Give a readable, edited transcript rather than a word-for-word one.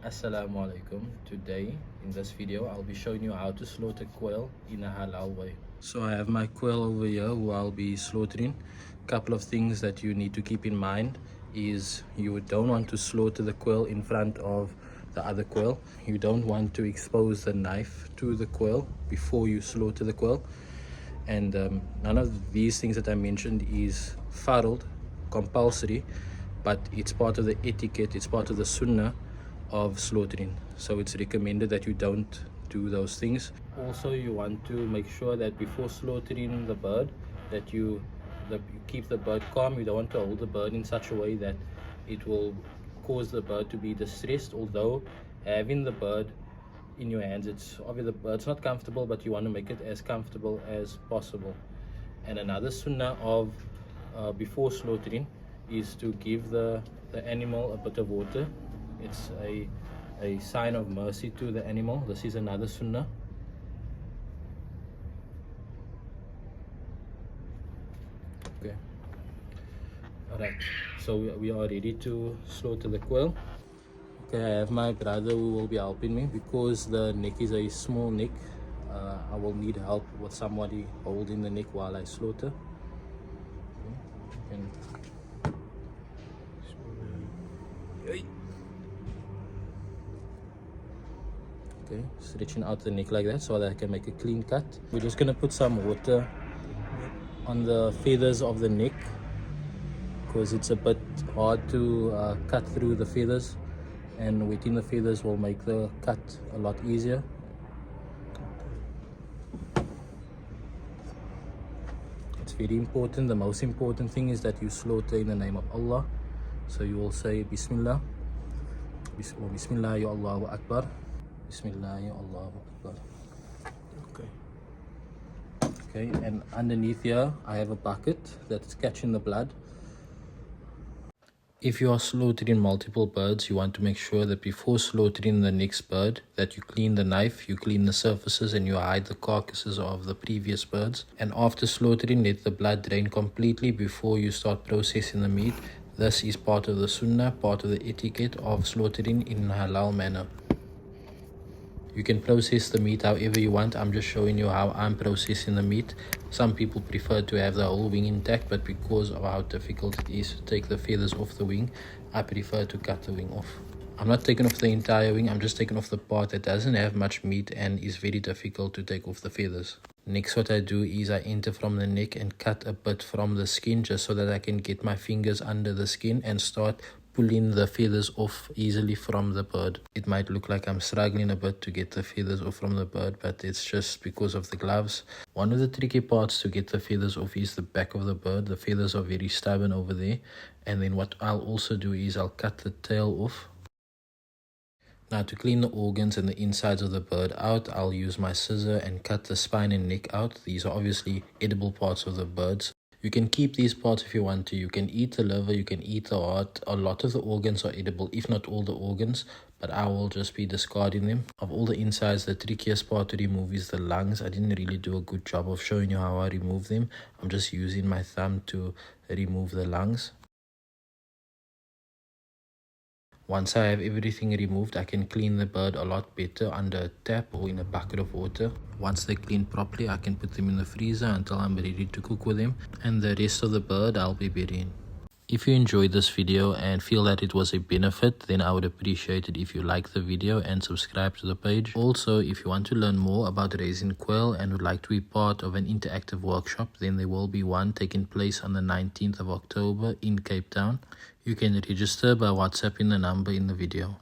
Assalamu alaikum. Today in this video I'll be showing you how to slaughter quail in a halal way. So I have my quail over here who I'll be slaughtering. Couple of things that you need to keep in mind is you don't want to slaughter the quail in front of the other quail. You don't want to expose the knife to the quail before you slaughter the quail. And none of these things that I mentioned is farled, compulsory, but it's part of the etiquette, it's part of the sunnah of slaughtering. So it's recommended that you don't do those things. Also, you want to make sure that before slaughtering the bird, that you keep the bird calm. You don't want to hold the bird in such a way that it will cause the bird to be distressed. Although having the bird in your hands, it's obviously the bird's not comfortable, but you want to make it as comfortable as possible. And another sunnah of before slaughtering is to give the animal a bit of water. It's a sign of mercy to the animal. This is another sunnah. Okay, alright, so we are ready to slaughter the quail. Okay, I have my brother who will be helping me because the neck is a small neck. I will need help with somebody holding the neck while I slaughter. Okay, stretching out the neck like that so that I can make a clean cut. We're just gonna put some water on the feathers of the neck because it's a bit hard to cut through the feathers, and wetting the feathers will make the cut a lot easier. It's very important. The most important thing is that you slaughter in the name of Allah. So you will say Bismillah, Bismillah ya Allahu Akbar, Bismillah ya Allahu Akbar. Okay, and underneath here I have a bucket that's catching the blood. If you are slaughtering multiple birds, you want to make sure that before slaughtering the next bird that you clean the knife, you clean the surfaces, and you hide the carcasses of the previous birds. And after slaughtering, let the blood drain completely before you start processing the meat. This is part of the sunnah, part of the etiquette of slaughtering in a halal manner. You can process the meat however you want. I'm just showing you how I'm processing the meat. Some people prefer to have the whole wing intact, but because of how difficult it is to take the feathers off the wing, I prefer to cut the wing off. I'm not taking off the entire wing, I'm just taking off the part that doesn't have much meat and is very difficult to take off the feathers. Next, what I do is I enter from the neck and cut a bit from the skin just so that I can get my fingers under the skin and start pulling the feathers off easily from the bird. It might look like I'm struggling a bit to get the feathers off from the bird, but it's just because of the gloves. One of the tricky parts to get the feathers off is the back of the bird. The feathers are very stubborn over there. And then what I'll also do is I'll cut the tail off. Now, to clean the organs and the insides of the bird out, I'll use my scissor and cut the spine and neck out. These are obviously edible parts of the birds. You can keep these parts if you want to. You can eat the liver, you can eat the heart. A lot of the organs are edible, if not all the organs, but I will just be discarding them. Of all the insides, the trickiest part to remove is the lungs. I didn't really do a good job of showing you how I remove them. I'm just using my thumb to remove the lungs. Once I have everything removed, I can clean the bird a lot better under a tap or in a bucket of water. Once they're cleaned properly, I can put them in the freezer until I'm ready to cook with them. And the rest of the bird I'll be burying. If you enjoyed this video and feel that it was a benefit, then I would appreciate it if you like the video and subscribe to the page. Also, if you want to learn more about raising quail and would like to be part of an interactive workshop, then there will be one taking place on the 19th of October in Cape Town. You can register by WhatsApping the number in the video.